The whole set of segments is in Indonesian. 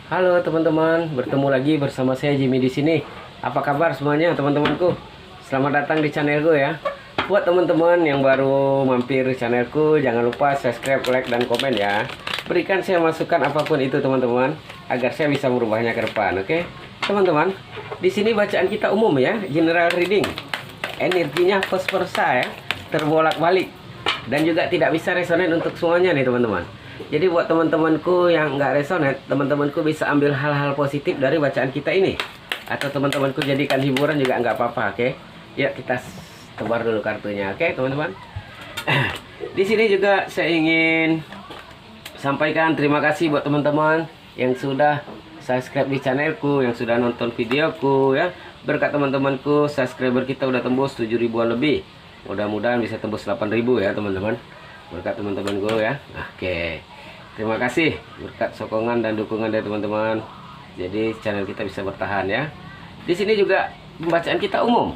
Halo teman-teman, bertemu lagi bersama saya Jimmy di sini. Apa kabar semuanya teman-temanku? Selamat datang di channelku ya. Buat teman-teman yang baru mampir channelku, jangan lupa subscribe, like, dan komen ya. Berikan saya masukan apapun itu teman-teman, agar saya bisa merubahnya ke depan, oke? Teman-teman, di sini bacaan kita umum ya, general reading. Energinya vice-versa ya, terbolak-balik. Dan juga tidak bisa resonate untuk semuanya nih teman-teman. Jadi buat teman-temanku yang nggak resonate, teman-temanku bisa ambil hal-hal positif dari bacaan kita ini. Atau teman-temanku jadikan hiburan juga nggak apa-apa, oke? Yuk kita tebar dulu kartunya, oke teman-teman? Di sini juga saya ingin sampaikan terima kasih buat teman-teman yang sudah subscribe di channelku, yang sudah nonton videoku ya. Berkat teman-temanku, subscriber kita udah tembus 7 ribuan lebih. Mudah-mudahan bisa tembus 8.000 ya teman-teman. Berkat teman-teman gue ya. Oke, terima kasih berkat sokongan dan dukungan dari teman-teman. Jadi channel kita bisa bertahan ya. Di sini juga pembacaan kita umum.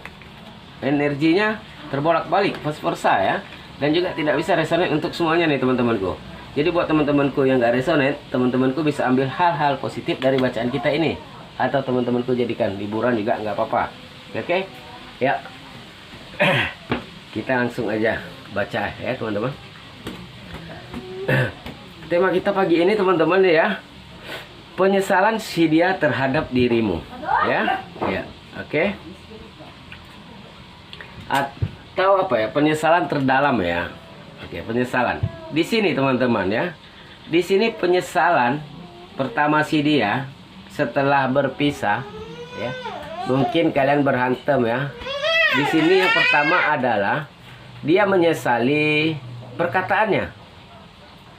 Energinya terbolak-balik, vice-versa ya. Dan juga tidak bisa resonate untuk semuanya nih teman-temanku. Jadi buat teman-temanku yang gak resonate, teman-temanku bisa ambil hal-hal positif dari bacaan kita ini. Atau teman-temanku jadikan hiburan juga nggak apa-apa. Oke? Ya. Kita langsung aja baca ya teman-teman. Tema kita pagi ini teman-teman ya, penyesalan si dia terhadap dirimu ya, ya, oke. Atau apa ya, penyesalan terdalam ya, oke, penyesalan. Di sini teman-teman ya, di sini penyesalan pertama si dia setelah berpisah ya, mungkin kalian berhantem ya. Di sini yang pertama adalah dia menyesali perkataannya.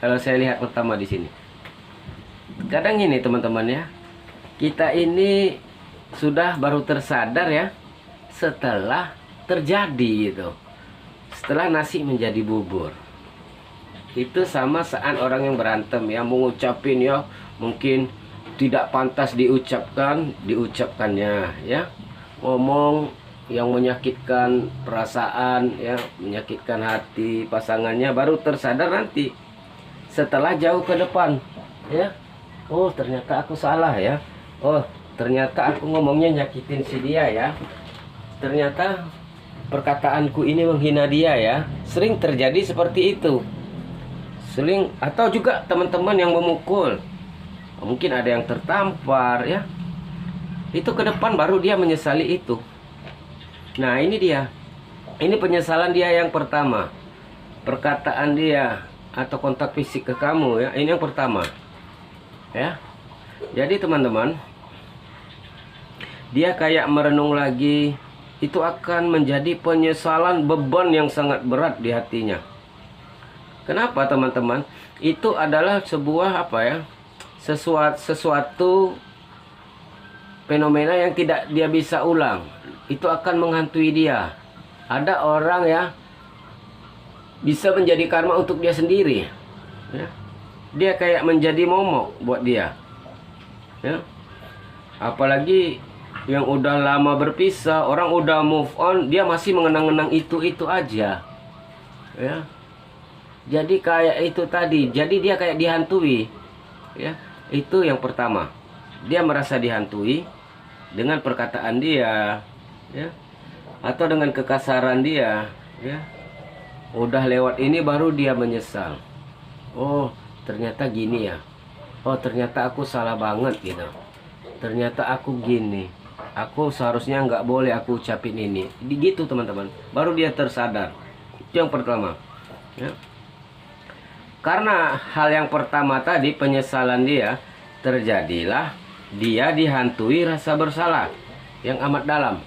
Kalau saya lihat pertama di sini, kadang ini teman-teman ya, kita ini sudah baru tersadar ya setelah terjadi itu, setelah nasi menjadi bubur. Itu sama saat orang yang berantem ya, mengucapin ya, mungkin tidak pantas diucapkannya ya, ngomong yang menyakitkan perasaan ya, menyakitkan hati pasangannya, baru tersadar nanti setelah jauh ke depan ya. Oh ternyata aku salah ya. Oh ternyata aku ngomongnya nyakitin si dia ya. Ternyata perkataanku ini menghina dia ya. Sering terjadi seperti itu. Sering. Atau juga teman-teman yang memukul, mungkin ada yang tertampar ya. Itu ke depan baru dia menyesali itu. Nah ini dia, ini penyesalan dia yang pertama. Perkataan dia atau kontak fisik ke kamu ya, ini yang pertama ya. Jadi teman-teman, dia kayak merenung lagi, itu akan menjadi penyesalan, beban yang sangat berat di hatinya. Kenapa teman-teman? Itu adalah sebuah apa ya, sesuatu fenomena yang tidak dia bisa ulang. Itu akan menghantui dia. Ada orang ya bisa menjadi karma untuk dia sendiri ya. Dia kayak menjadi momok buat dia ya. Apalagi yang udah lama berpisah, orang udah move on, dia masih mengenang-enang itu aja ya. Jadi kayak itu tadi, jadi dia kayak dihantui ya. Itu yang pertama, dia merasa dihantui dengan perkataan dia ya, atau dengan kekasaran dia ya. Udah lewat ini baru dia menyesal. Oh ternyata gini ya. Oh ternyata aku salah banget gitu. Ternyata aku gini. Aku seharusnya nggak boleh aku ucapin ini. Gitu teman-teman. Baru dia tersadar. Itu yang pertama ya. Karena hal yang pertama tadi, penyesalan dia, terjadilah dia dihantui rasa bersalah yang amat dalam.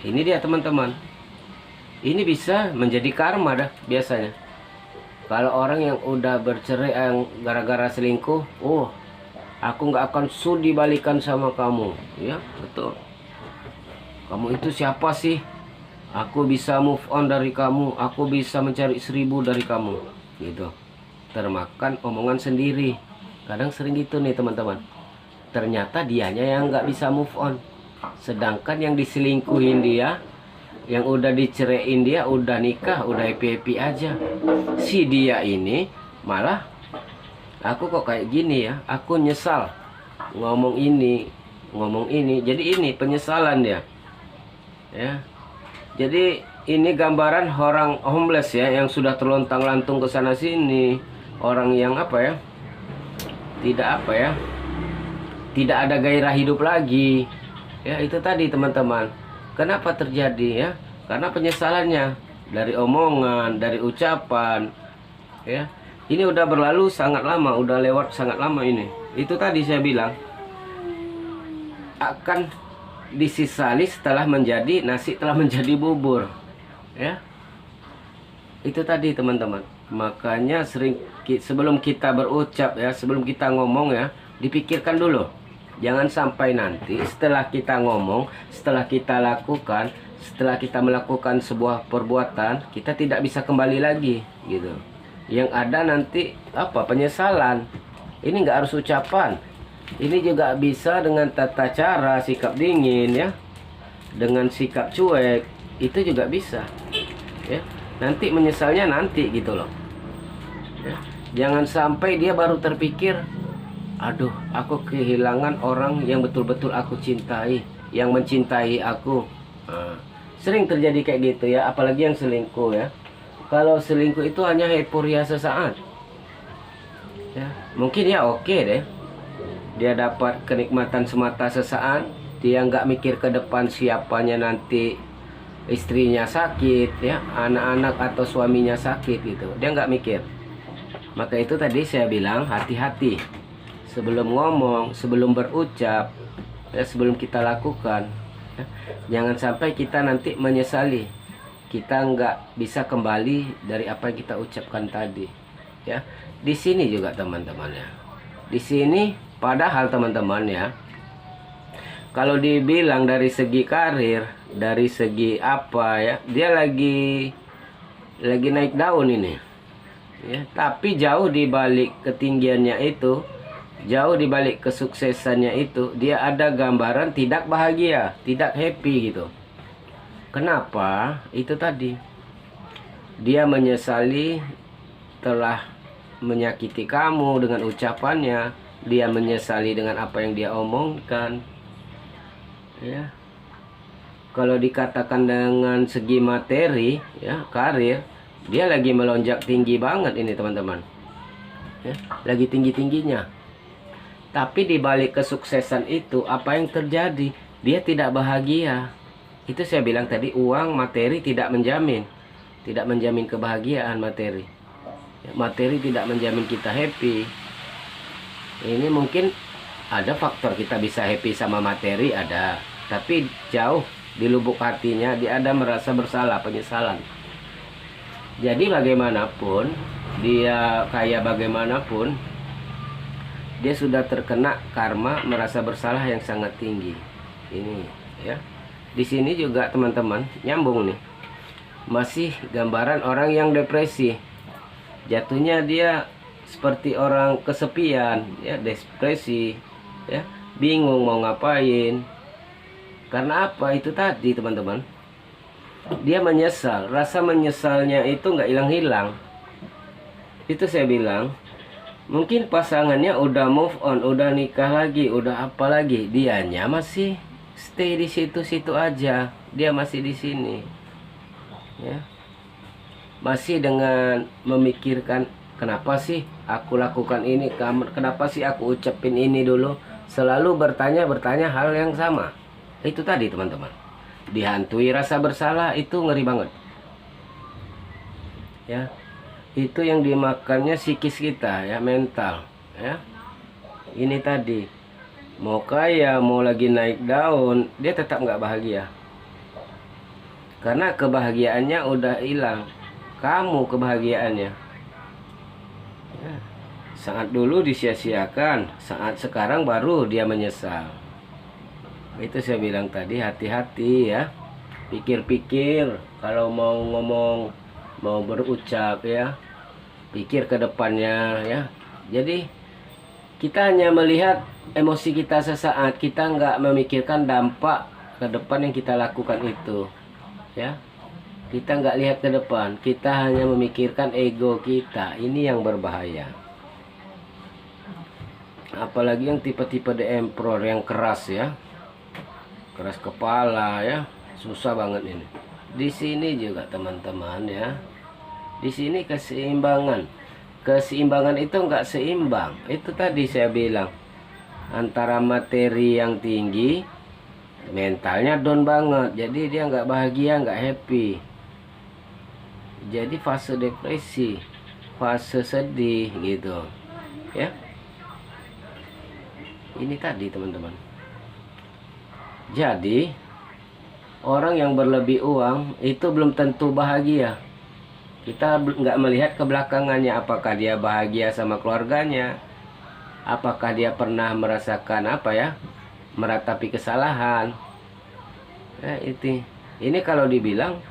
Ini dia teman-teman. Ini bisa menjadi karma dah biasanya. Kalau orang yang udah bercerai yang gara-gara selingkuh, oh aku nggak akan sudi balikan sama kamu ya, betul. Kamu itu siapa sih? Aku bisa move on dari kamu, aku bisa mencari 1000 dari kamu gitu. Termakan omongan sendiri. Kadang sering gitu nih teman-teman. Ternyata dianya yang nggak bisa move on, sedangkan yang diselingkuhin dia, yang udah diceraiin dia, udah nikah, udah happy-happy aja. Si dia ini malah, aku kok kayak gini ya, aku nyesal ngomong ini, jadi ini penyesalan dia, ya. Jadi ini gambaran orang homeless ya, yang sudah terlontang-lantung ke sana sini, orang yang apa ya, tidak ada gairah hidup lagi, ya. Itu tadi teman-teman, kenapa terjadi ya, karena penyesalannya dari omongan, dari ucapan, ya. Ini udah berlalu sangat lama, udah lewat sangat lama ini. Itu tadi saya bilang akan disesali setelah menjadi nasi, telah menjadi bubur, ya. Itu tadi teman-teman. Makanya sebelum kita berucap ya, sebelum kita ngomong ya, dipikirkan dulu. Jangan sampai nanti setelah kita ngomong, setelah kita lakukan, setelah kita melakukan sebuah perbuatan, kita tidak bisa kembali lagi gitu. Yang ada nanti apa? Penyesalan. Ini nggak harus ucapan. Ini juga bisa dengan tata cara, sikap dingin ya, dengan sikap cuek, itu juga bisa, ya. Nanti menyesalnya nanti gitu loh, ya. Jangan sampai dia baru terpikir, aduh, aku kehilangan orang yang betul-betul aku cintai, yang mencintai aku. Sering terjadi kayak gitu ya, apalagi yang selingkuh ya. Kalau selingkuh itu hanya euforia sesaat, ya. Mungkin ya oke deh, dia dapat kenikmatan semata sesaat, dia nggak mikir ke depan siapanya nanti istrinya sakit ya, anak-anak atau suaminya sakit gitu, dia nggak mikir. Maka itu tadi saya bilang hati-hati sebelum ngomong, sebelum berucap ya, sebelum kita lakukan ya. Jangan sampai kita nanti menyesali, kita nggak bisa kembali dari apa yang kita ucapkan tadi ya. Di sini juga teman-teman ya, di sini padahal teman-teman ya, kalau dibilang dari segi karir, dari segi apa ya, dia lagi naik daun ini ya. Tapi jauh di balik ketinggiannya itu, jauh di balik kesuksesannya itu, dia ada gambaran tidak bahagia, tidak happy gitu. Kenapa? Itu tadi, dia menyesali telah menyakiti kamu dengan ucapannya, dia menyesali dengan apa yang dia omongkan, ya. Kalau dikatakan dengan segi materi ya, karir, dia lagi melonjak tinggi banget ini teman-teman ya, lagi tinggi-tingginya. Tapi di balik kesuksesan itu, apa yang terjadi? Dia tidak bahagia. Itu saya bilang tadi, uang, materi tidak menjamin kebahagiaan materi ya. Materi tidak menjamin kita happy. Ini mungkin ada faktor kita bisa happy sama materi, ada, tapi jauh di lubuk hatinya dia ada merasa bersalah, penyesalan. Jadi bagaimanapun dia kaya, bagaimanapun dia sudah terkena karma merasa bersalah yang sangat tinggi. Ini ya. Di sini juga teman-teman nyambung nih. Masih gambaran orang yang depresi. Jatuhnya dia seperti orang kesepian ya, depresi ya, bingung mau ngapain. Karena apa? Itu tadi teman-teman, dia menyesal. Rasa menyesalnya itu nggak hilang-hilang. Itu saya bilang, mungkin pasangannya udah move on, udah nikah lagi, udah apa lagi, dianya masih stay di situ-situ aja. Dia masih di sini ya, masih dengan memikirkan, kenapa sih aku lakukan ini, kenapa sih aku ucapin ini dulu, selalu bertanya hal yang sama. Itu tadi teman-teman, dihantui rasa bersalah, itu ngeri banget ya. Itu yang dimakannya psikis kita ya, mental ya. Ini tadi, mau kaya, mau lagi naik daun, dia tetap nggak bahagia. Karena kebahagiaannya udah hilang. Kamu kebahagiaannya ya, saat dulu disia-siakan, saat sekarang baru dia menyesal. Itu saya bilang tadi, hati-hati ya, pikir-pikir kalau mau ngomong, mau berucap ya, pikir ke depannya ya. Jadi kita hanya melihat emosi kita sesaat, kita nggak memikirkan dampak ke depan yang kita lakukan itu ya. Kita nggak lihat ke depan, kita hanya memikirkan ego kita. Ini yang berbahaya. Apalagi yang tipe-tipe The Emperor yang keras ya, keras kepala ya, susah banget ini. Di sini juga teman-teman ya, di sini keseimbangan itu nggak seimbang. Itu tadi saya bilang, antara materi yang tinggi, mentalnya down banget, jadi dia nggak bahagia, nggak happy. Jadi fase depresi, fase sedih gitu ya. Ini tadi teman-teman. Jadi orang yang berlebih uang itu belum tentu bahagia. Kita nggak melihat ke belakangnya, apakah dia bahagia sama keluarganya, apakah dia pernah merasakan apa ya, meratapi kesalahan. Ini kalau dibilang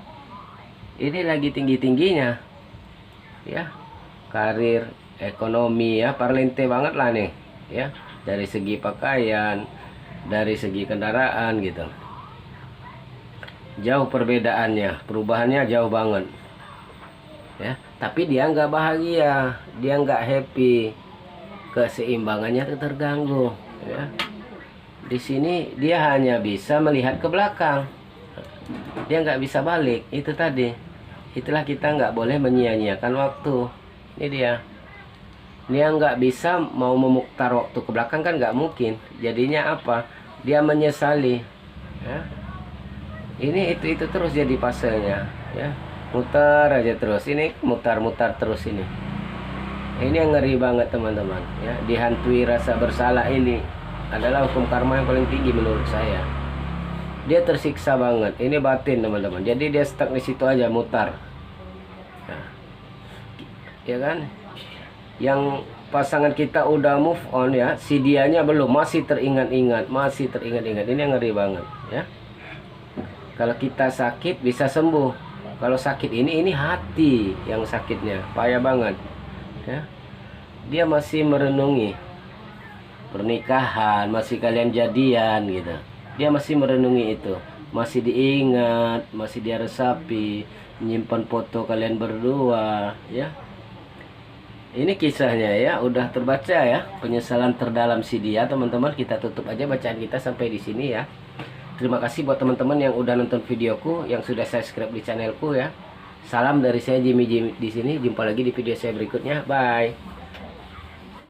ini lagi tinggi-tingginya ya, karir, ekonomi ya, parlente banget lah nih ya, dari segi pakaian, dari segi kendaraan gitu. Jauh perbedaannya, perubahannya jauh banget ya. Tapi dia nggak bahagia, dia nggak happy, keseimbangannya terganggu ya. Di sini dia hanya bisa melihat ke belakang, dia nggak bisa balik. Itu tadi, itulah kita nggak boleh menyia-nyiakan waktu. Ini dia nggak bisa mau memutar waktu ke belakang, kan nggak mungkin. Jadinya apa, dia menyesali ya. Ini itu terus jadi fasenya ya, mutar aja terus, ini mutar-mutar terus. Ini yang ngeri banget teman-teman ya. Dihantui rasa bersalah ini adalah hukum karma yang paling tinggi menurut saya. Dia tersiksa banget, ini batin teman-teman. Jadi dia stuck di situ aja, mutar ya kan. Yang pasangan kita udah move on ya, si dianya belum, masih teringat-ingat. Ini yang ngeri banget ya. Kalau kita sakit bisa sembuh, kalau sakit ini hati yang sakitnya payah banget ya. Dia masih merenungi pernikahan, masih kalian jadian gitu, dia masih merenungi itu, masih diingat, masih dia resapi, menyimpan foto kalian berdua ya. Ini kisahnya ya, udah terbaca ya, penyesalan terdalam si dia teman-teman. Kita tutup aja bacaan kita sampai di sini ya. Terima kasih buat teman-teman yang udah nonton videoku, yang sudah subscribe di channelku ya. Salam dari saya Jimmy di sini. Jumpa lagi di video saya berikutnya. Bye.